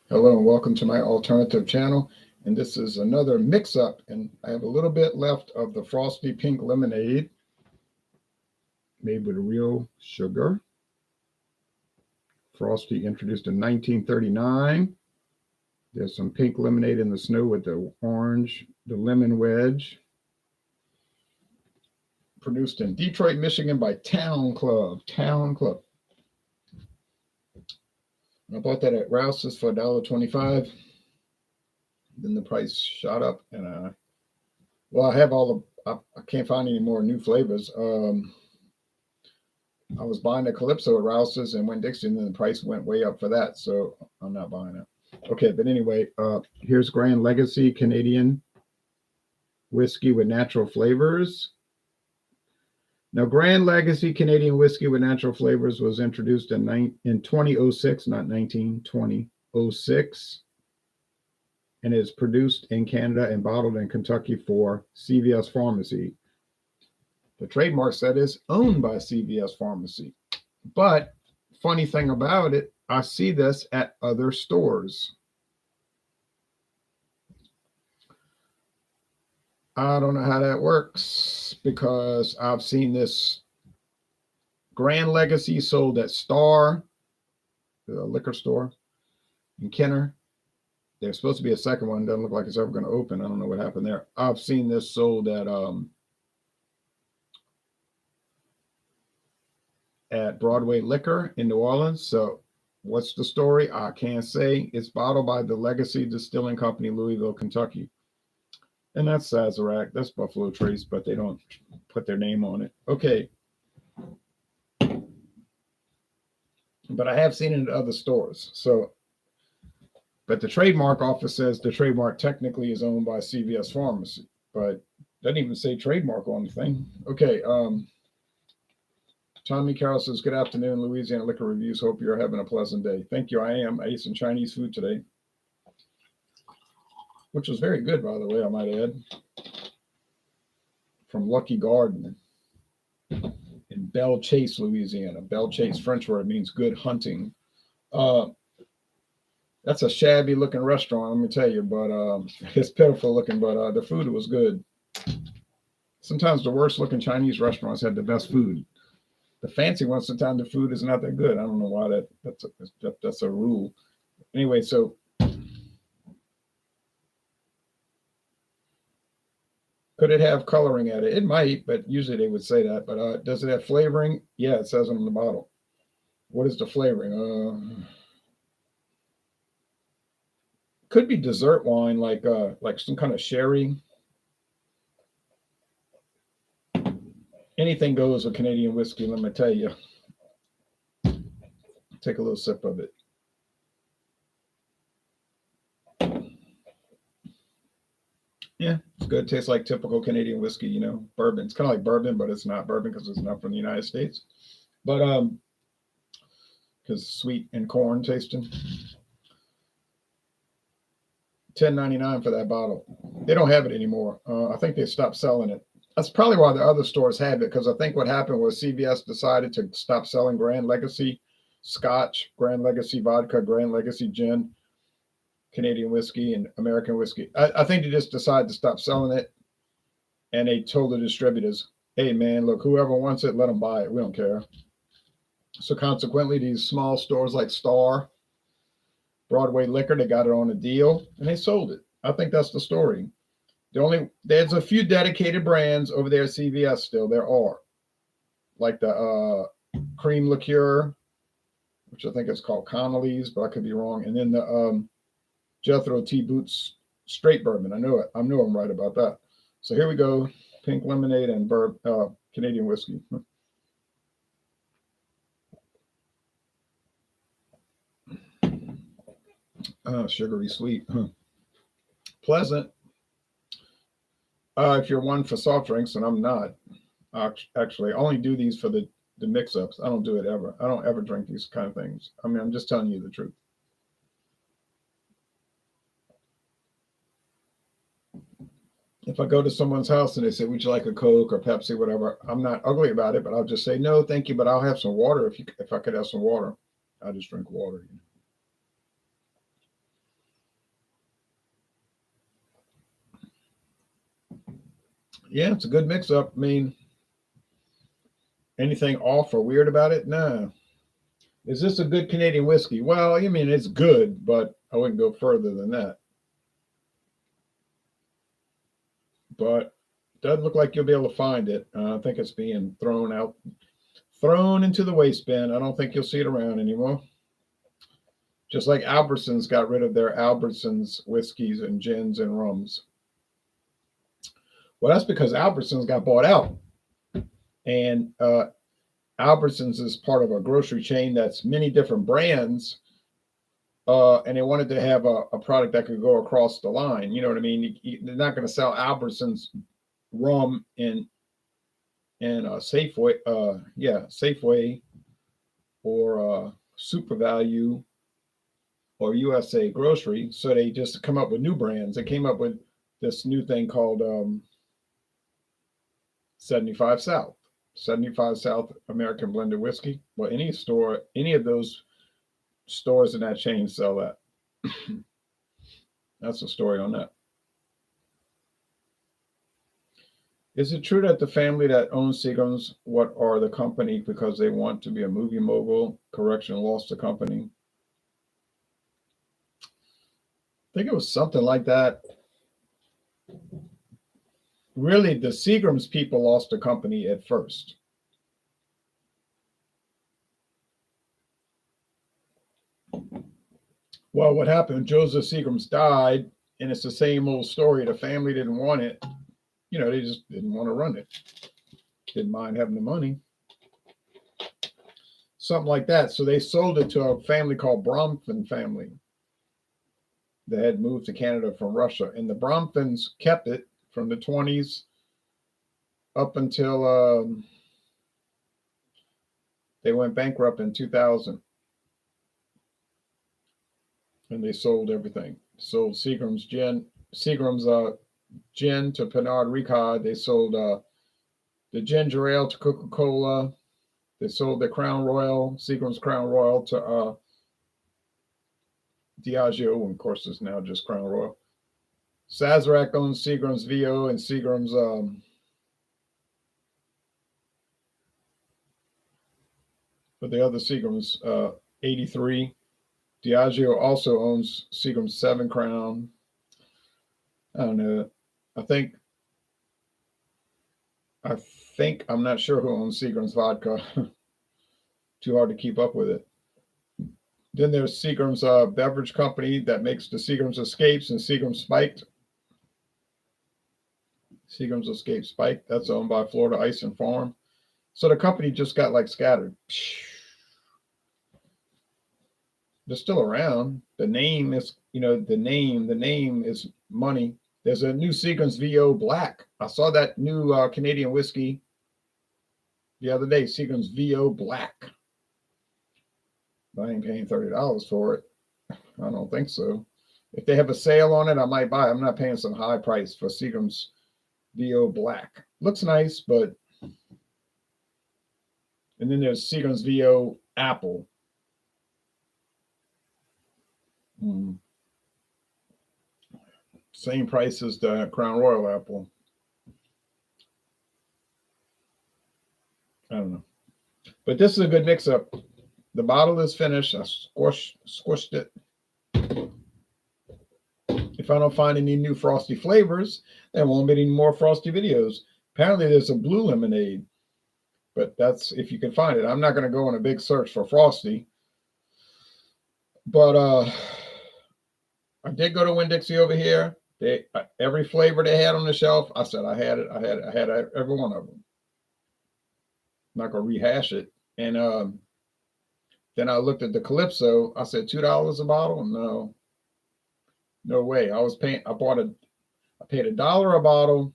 Hello and welcome to my alternative channel. And this is another mix up. And I have a little bit left of the Frosty Pink Lemonade made with real sugar. Frosty introduced in 1939. There's some pink lemonade in the snow with the orange, the lemon wedge. Produced in Detroit, Michigan by Towne Club. Towne Club. I bought that at Rouse's for $1.25. Then the price shot up, and I have all the. I can't find any more new flavors. I was buying the Calypso at Rouse's and Winn Dixie, and then the price went way up for that, so I'm not buying it. Okay, but anyway, here's Gran Legacy Canadian whiskey with natural flavors. Now, Gran Legacy Canadian whiskey with natural flavors was introduced in 2006, not 2006, and is produced in Canada and bottled in Kentucky for CVS Pharmacy. The trademark set is owned by CVS Pharmacy. But funny thing about it, I see this at other stores. I don't know how that works because I've seen this Gran Legacy sold at Star, the liquor store in Kenner. There's supposed to be a second one. Doesn't look like it's ever going to open. I don't know what happened there. I've seen this sold at Broadway Liquor in New Orleans. So what's the story? I can't say. It's bottled by the Legacy Distilling Company, Louisville, Kentucky. And that's Sazerac. That's Buffalo Trace, but they don't put their name on it. Okay. But I have seen it at other stores. So, but the trademark office says the trademark technically is owned by CVS Pharmacy, but doesn't even say trademark on the thing. Okay. Tommy Carroll says, good afternoon, Louisiana Liquor Reviews. Hope you're having a pleasant day. Thank you. I am. I ate some Chinese food today, which was very good, by the way, I might add, from Lucky Garden in Belle Chase, Louisiana. Belle Chase, French word, means good hunting. That's a shabby looking restaurant, let me tell you, but it's pitiful looking, but the food was good. Sometimes the worst looking Chinese restaurants have the best food. The fancy ones, sometimes the food is not that good. I don't know why that's a rule. Anyway, so could it have coloring at it? It might, but usually they would say that. But does it have flavoring? Yeah, it says on the bottle. What is the flavoring? Could be dessert wine, like some kind of sherry. Anything goes with Canadian whiskey, let me tell you. Take a little sip of it. Yeah, it's good. It tastes like typical Canadian whiskey, bourbon. It's kind of like bourbon, but it's not bourbon because it's not from the United States. But because sweet and corn tasting. $10.99 for that bottle. They don't have it anymore. I think they stopped selling it. That's probably why the other stores have it, because I think what happened was CVS decided to stop selling Gran Legacy Scotch, Gran Legacy Vodka, Gran Legacy Gin, Canadian whiskey, and American whiskey. I think they just decided to stop selling it, and they told the distributors, hey, man, look, whoever wants it, let them buy it. We don't care. So consequently, these small stores like Star, Broadway Liquor, they got it on a deal, and they sold it. I think that's the story. There's a few dedicated brands over there at CVS still. There are, like the cream liqueur, which I think is called Connolly's, but I could be wrong. And then the Jethro T. Boots straight bourbon. I know it. I know I'm right about that. So here we go. Pink lemonade and Canadian whiskey. Sugary sweet. Pleasant. If you're one for soft drinks, and I'm not, actually, I only do these for the mix-ups. I don't do it ever. I don't ever drink these kind of things. I mean, I'm just telling you the truth. If I go to someone's house and they say, would you like a Coke or Pepsi, whatever, I'm not ugly about it, but I'll just say, no, thank you, but I'll have some water if I could have some water. I just drink water. Yeah, it's a good mix up. I mean, anything off or weird about it? No. Is this a good Canadian whiskey? Well, I mean, it's good, but I wouldn't go further than that. But it doesn't look like you'll be able to find it. I think it's being thrown out, thrown into the waste bin. I don't think you'll see it around anymore. Just like Albertsons got rid of their Albertsons whiskeys and gins and rums. Well, that's because Albertsons got bought out. And Albertsons is part of a grocery chain that's many different brands. And they wanted to have a product that could go across the line. You know what I mean? They're not going to sell Albertsons rum in Safeway, Safeway or Super Value or USA Grocery. So they just come up with new brands. They came up with this new thing called 75 South, 75 South American Blended Whiskey. Well, any store, any of those stores in that chain sell that. That's the story on that. Is it true that the family that owns Seagram's, what are the company because they want to be a movie mogul? Correction, lost the company. I think it was something like that. Really, the Seagram's people lost the company at first. Well, what happened? Joseph Seagram's died, and it's the same old story. The family didn't want it. You know, they just didn't want to run it. Didn't mind having the money. Something like that. So they sold it to a family called Bromfin family. They had moved to Canada from Russia, and the Bromfins kept it from the 20s up until they went bankrupt in 2000, and they sold everything. Sold Seagram's gin, gin to Pernod Ricard. They sold the ginger ale to Coca-Cola. They sold the Crown Royal, Seagram's Crown Royal to Diageo, and of course it's now just Crown Royal. Sazerac owns Seagram's VO and Seagram's but the other Seagram's 83. Diageo also owns Seagram's 7 Crown. I don't know. I think I'm not sure who owns Seagram's vodka. Too hard to keep up with it. Then there's Seagram's beverage company that makes the Seagram's Escapes and Seagram's Spiked. Seagram's Escape Spiked, that's owned by Florida Ice and Farm. So the company just got like scattered. They're still around. The name is, the name is money. There's a new Seagram's VO Black. I saw that new Canadian whiskey the other day, Seagram's VO Black. I ain't paying $30 for it. I don't think so. If they have a sale on it, I might buy it. I'm not paying some high price for Seagram's VO Black. Looks nice, but... And then there's Seagram's VO Apple. Same price as the Crown Royal Apple. I don't know. But this is a good mix-up. The bottle is finished. I squished it. If I don't find any new Frosty flavors, there won't be any more Frosty videos. Apparently there's a blue lemonade, but that's if you can find it. I'm not going to go on a big search for Frosty. But I did go to Winn-Dixie over here. Every flavor they had on the shelf, I said I had it. I had every one of them. I'm not going to rehash it. And then I looked at the Calypso. I said $2 a bottle. No way. I paid $1 a bottle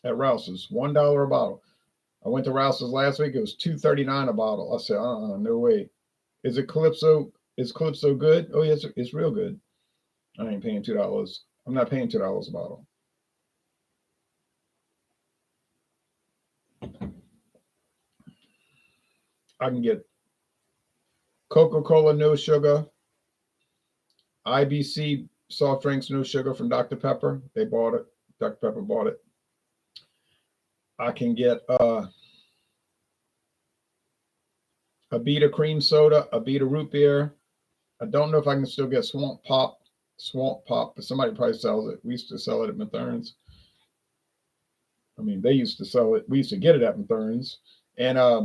at Rouse's. $1 a bottle. I went to Rouse's last week. It was $2.39 a bottle. I said, no way. Is Calypso good? Oh, yes, it's real good. I ain't paying $2. I'm not paying $2 a bottle. I can get Coca-Cola no sugar, IBC soft drinks no sugar from Dr. Pepper. They bought it. Dr. Pepper bought it. I can get a Beta cream soda, a Beta root beer. I don't know if I can still get Swamp Pop, but somebody probably sells it. We used to sell it at Mathern's. I mean, they used to sell it. We used to get it at Mathern's. And I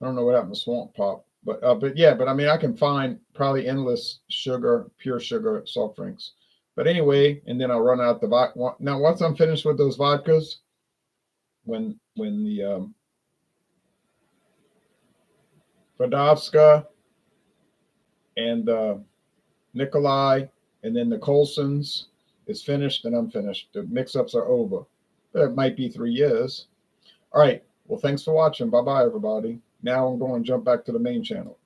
don't know what happened to Swamp Pop, but yeah, but I mean, I can find probably endless sugar, pure sugar soft drinks. But anyway, and then I'll run out the vodka. Now, once I'm finished with those vodkas, when the Vodovska and the Nikolai and then the Colsons is finished, and I'm finished. The mix-ups are over. But it might be 3 years. All right. Well, thanks for watching. Bye-bye, everybody. Now I'm going to jump back to the main channel.